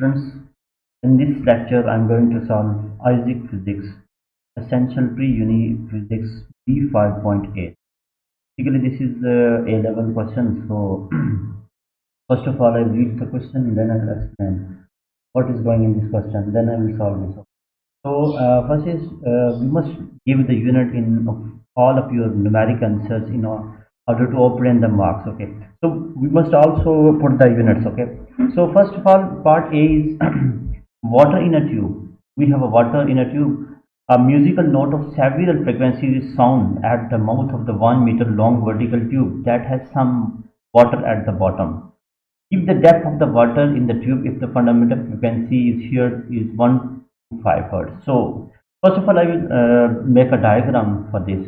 students, in this lecture I'm going to solve Isaac Physics, Essential Pre-Uni Physics D5.8. Basically this is the A-level question, so first of all I will read the question, then I will explain what is going in this question, then I will solve this. So first is we must give the unit in of all of your numeric answers in order to obtain the marks. Okay. So we must also put the units. Okay. So first of all, part A is water in a tube. We have a water in a tube. A musical note of several frequencies is sound at the mouth of the 1 meter long vertical tube that has some water at the bottom. If the depth of the water in the tube if the fundamental frequency is here is 1 to 5 hertz. So first of all I will make a diagram for this.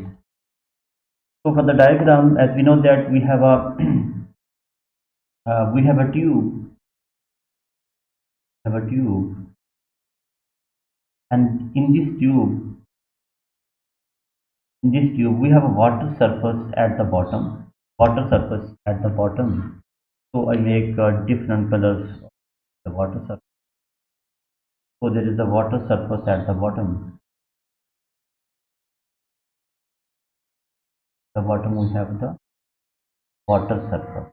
So for the diagram, as we know that we have a we have a tube, and in this tube we have a water surface at the bottom. So I make different colors of the water surface. So there is a water surface at the bottom. The bottom we have the water surface.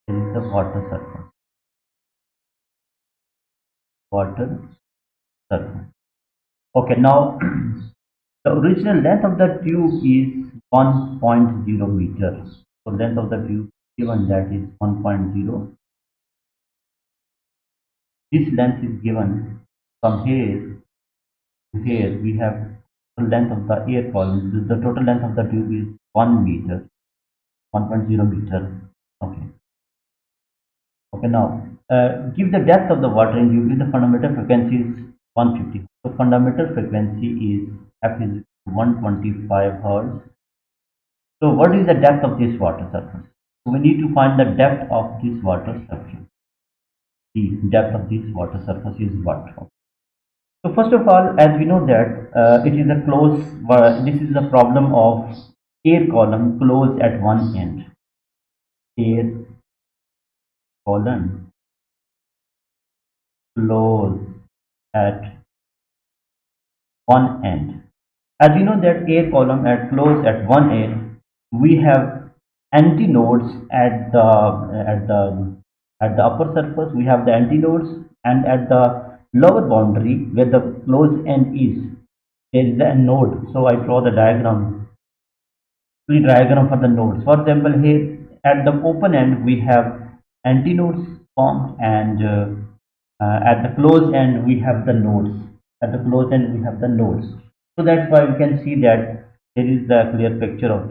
There is the water surface. Okay, now the original length of the tube is 1.0 meters. So length of the tube given that is 1.0. This length is given from here to here. We have the length of the air column. The total length of the tube is 1 meter, 1.0 meter. Okay. Okay. Now give the depth of the water and you give the fundamental frequency is 150. So fundamental frequency is F is 125 hertz. So what is the depth of this water surface? So we need to find the depth of this water surface. The depth of this water surface is what? So first of all, as we know that it is a close. This is the problem of air column closed at one end. Air column closed at one end. As we know that air column at closed at one end, we have antinodes at the upper surface. We have the antinodes, and at the lower boundary where the closed end is, there is a node. So I draw the diagram, for the nodes. For example, here at the open end we have antinodes formed, and at the closed end we have the nodes. So that's why we can see that there is the clear picture of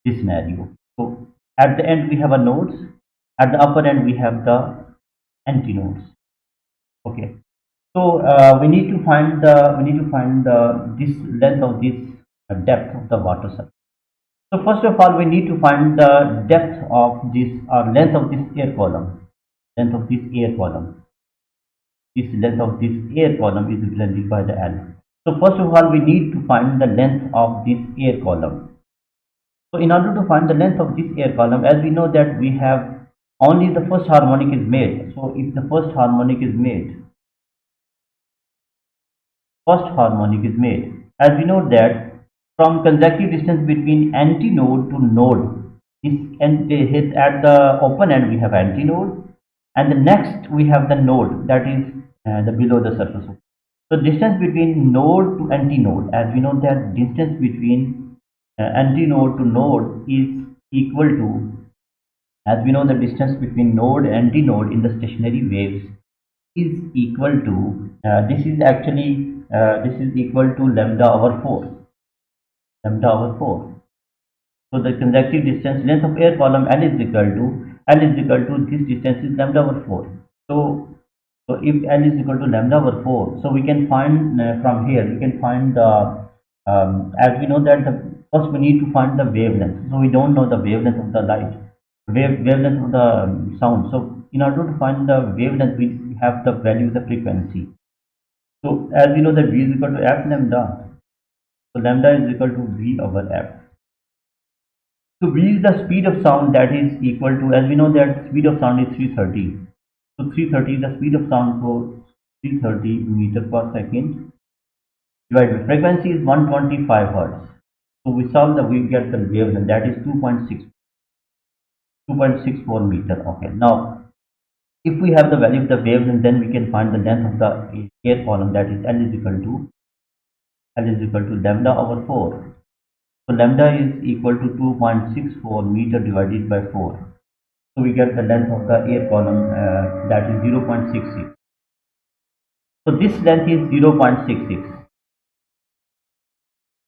this scenario. So at the end we have a nodes, at the upper end we have the antinodes. Okay. So we need to find this length of this depth of the water surface. So first of all, we need to find the depth of this or length of this air column. Length of this air column. This length of this air column is represented by the L. So first of all, we need to find the length of this air column. So in order to find the length of this air column, as we know that we have only the first harmonic is made. So if the first harmonic is made, as we know that from consecutive distance between antinode to node, is at the open end we have antinode, and the next we have the node, that is the below the surface. So distance between node to antinode, as we know that distance between antinode to node is equal to, as we know the distance between node and antinode in the stationary waves is equal to this is equal to lambda over 4. So the consecutive distance length of air column L is equal to this distance is lambda over 4. So if L is equal to lambda over 4, so we can find from here we can find the as we know that first we need to find the wavelength. So we don't know the wavelength of the light, wavelength of the sound. So in order to find the wavelength, we have the value of the frequency. So as we know that V is equal to F lambda. So lambda is equal to V over F. So V is the speed of sound, that is equal to, as we know that speed of sound is 330. So 330 is the speed of sound, so 330 meter per second divided by frequency is 125 hertz. So we solve the, we get the wavelength, that is 2.64 meter. Okay, now if we have the value of the wavelength, then we can find the length of the air column, that is L is equal to lambda over 4. So lambda is equal to 2.64 meter divided by 4. So we get the length of the air column, that is 0.66. So this length is 0.66.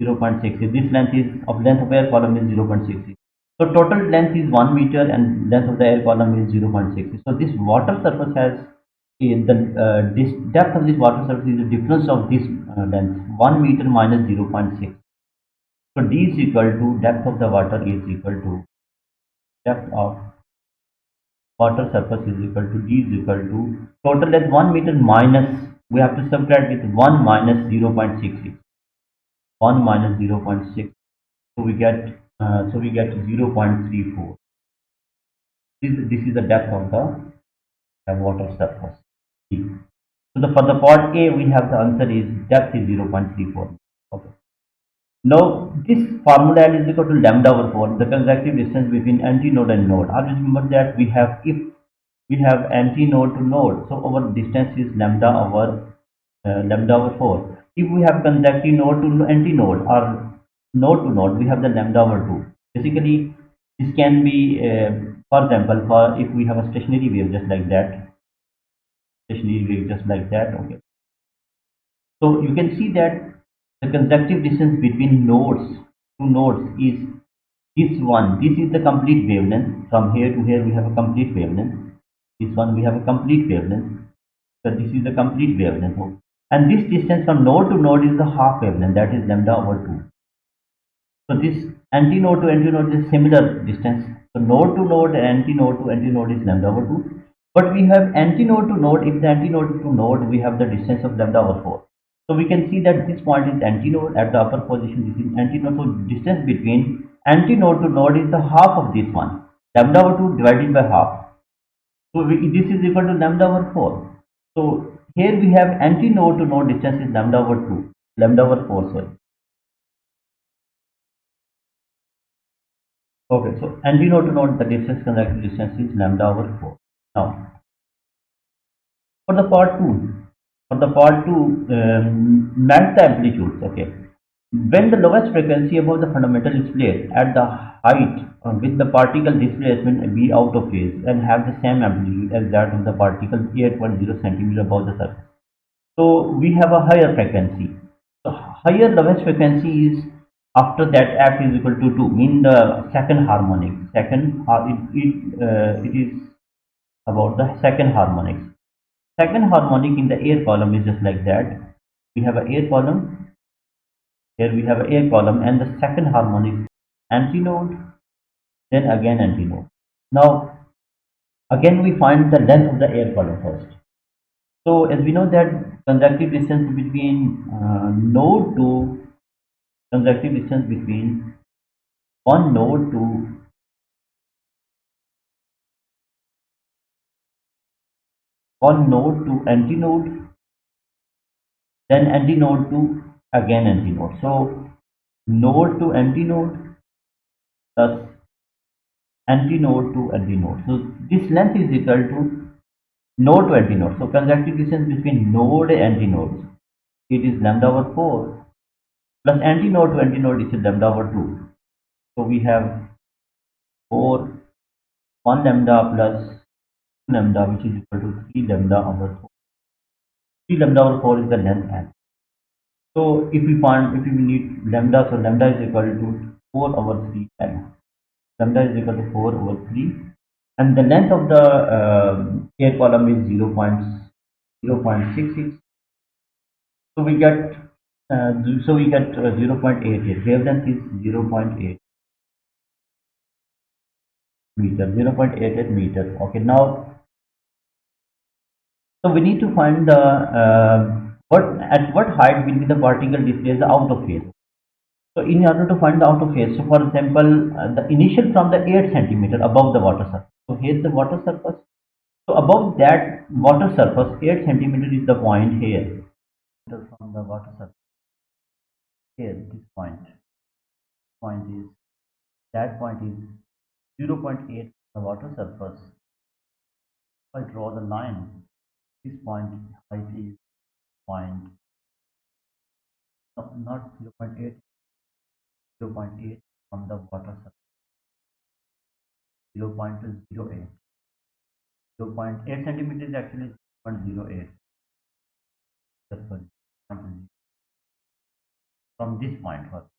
0.66. This length of air column is 0.66. So total length is 1 meter and length of the air column is 0.66. So this water surface has this depth of this water surface is the difference of this length, 1 meter minus 0.6. So d is equal to depth of the water is equal to depth of water surface is equal to d is equal to total length 1 meter minus, we have to subtract with 1 minus 0.66. 1 minus 0.6. So we get 0.34. This is the depth of the water surface. So for the part A, we have the answer is depth is 0.34. Okay. Now this formula L is equal to lambda over 4, the consecutive distance between antinode and node. Always remember that we have, if we have antinode to node, so our distance is lambda over 4. If we have consecutive node to antinode or node to node, we have the lambda over 2. Basically, this can be, for example, for if we have a stationary wave just like that, okay. So you can see that the consecutive distance between nodes to nodes is this one. This is the complete wavelength. From here to here we have a complete wavelength. This one we have a complete wavelength. So this is the complete wavelength. And this distance from node to node is the half wavelength, that is lambda over 2. So this antinode to antinode is similar distance. So node to node and antinode to antinode is lambda over 2. But we have antinode to node. If the antinode to node, we have the distance of lambda over 4. So we can see that this point is antinode at the upper position. This is antinode. So distance between antinode to node is the half of this one. Lambda over 2 divided by half. So this is equal to lambda over 4. So here we have antinode to node distance is lambda over 2. Lambda over 4, sorry. Okay, so antinode to node, the distance, consecutive distance is lambda over 4. Now, for the part 2, match the amplitudes. Okay, when the lowest frequency above the fundamental is placed at the height with the particle displacement be out of phase and have the same amplitude as that of the particle 8.0 centimeter above the surface. So we have a higher frequency. So higher lowest frequency is after that f is equal to 2, mean the second harmonic. It is about the second harmonic. Second harmonic in the air column is just like that. We have an air column. Here we have an air column, and the second harmonic antinode, then again antinode. Now again we find the length of the air column first. So as we know that consecutive distance between node to consecutive distance between one node to antinode, then antinode to again antinode. So node to antinode plus antinode to antinode. So this length is equal to node to antinode. So consecutive distance between node and antinodes, it is lambda over 4 plus antinode to antinode is lambda over 2. So we have 4, 1 lambda plus 2 lambda, which is equal to 3 lambda over 4. 3 lambda over 4 is the length n. So if we need lambda, so lambda is equal to 4 over 3 n. Lambda is equal to 4 over 3, and the length of the air column is 0.66. So we get 0.88. Wavelength is 0.8 meter. 0.88 meter. Okay, now so we need to find the at what height will be the particle displaced out of phase. So in order to find the out of phase, so for example, the initial from the 8 centimeter above the water surface. So here is the water surface. So above that water surface, 8 centimeter is the point here. From the water surface here, this point is that point is 0.8 the water surface. If I draw the line, this point height is point no, not 0.8, 0.8 from the water surface, 0.08. 0.8 centimeter is actually 0.08. That's sorry, from this point first.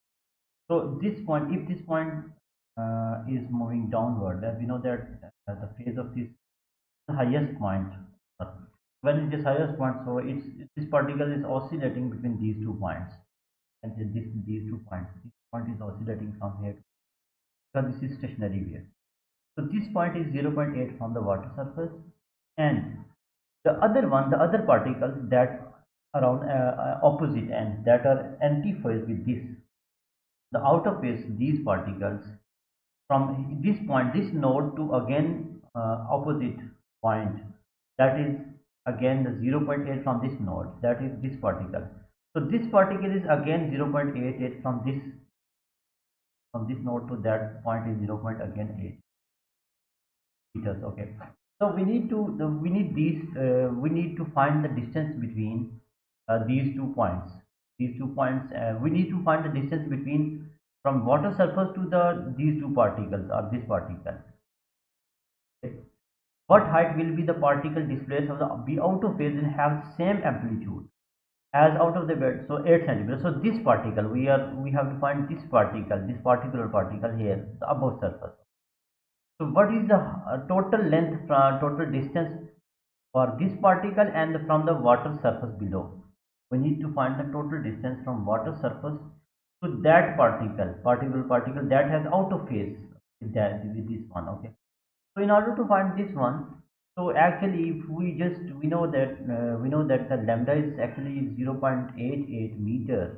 So this point, if this point is moving downward, then we know that the phase of this the highest point. uh, When it is highest point, so it's this particle is oscillating between these 2 points, and these 2 points. This point is oscillating from here because this is stationary wave. So this point is 0.8 from the water surface, and the other one, the other particles that around opposite ends that are anti-phase with this, the outer phase, these particles from this point, this node to again opposite point, that is again the 0.8 from this node, that is this particle. So this particle is again 0.88 from this node to that point is 0. Again 8 meters. Okay, so we need to we need these we need to find the distance between these 2 points. We need to find the distance between from water surface to the these two particles or this particle. Okay. What height will be the particle displaced of the be out of phase and have same amplitude as out of the bed? So 8 centimeters. So this particle we have to find this particle, this particular particle here, the above surface. So what is the total length, total distance for this particle and from the water surface below? We need to find the total distance from water surface to that particle that has out of phase with this one. Okay. So in order to find this one, so actually if we know that the lambda is actually 0.88 meters.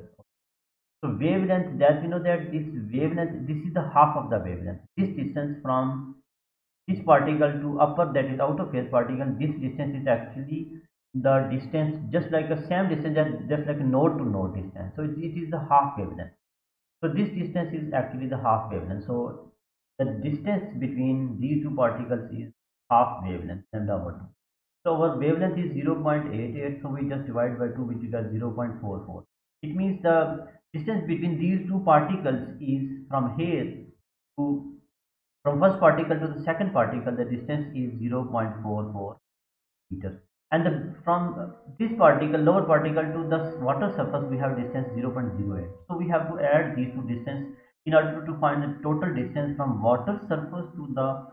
So wavelength, that we know that this wavelength, this is the half of the wavelength. This distance from this particle to upper, that is out of phase particle, this distance is actually the distance, just like a same distance, just like a node to node distance. So it is the half wavelength. So this distance is actually the half wavelength. So the distance between these two particles is half wavelength, lambda over 2. So our wavelength is 0.88. So we just divide by 2, which is 0.44. It means the distance between these two particles is from here to from first particle to the second particle. The distance is 0.44 meters. And from this particle, lower particle to the water surface, we have distance 0.08. So we have to add these two distance in order to find the total distance from water surface to the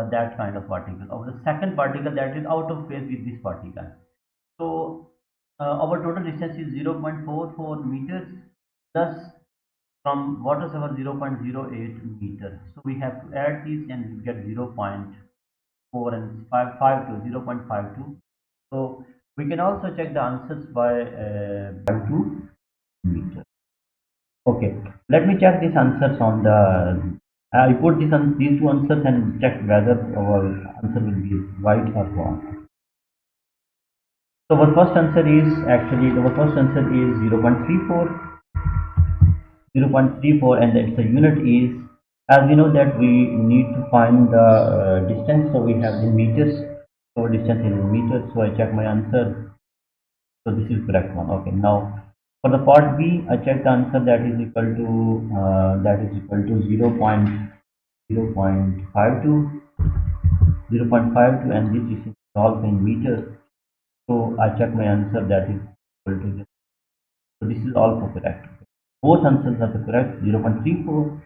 that kind of particle, of the second particle that is out of phase with this particle. So our total distance is 0.44 meters. Thus from water surface 0.08 meters. So we have to add these and we get 0.4 and 552, 0.52. So we can also check the answers by 2 meters. Okay, let me check these answers on the. I put this on these two answers and check whether our answer will be right or wrong. So our first answer is actually our first answer is 0.34, 0.34, and its the unit is, as we know that we need to find the distance, so we have in meters. So distance is in meters. So I check my answer. So this is correct one. Okay, now for the part B, I check the answer, that is equal to 0.52, 0.52, and this is also in meters. So I check my answer, that is equal to this. So this is also correct. Both answers are correct, 0.34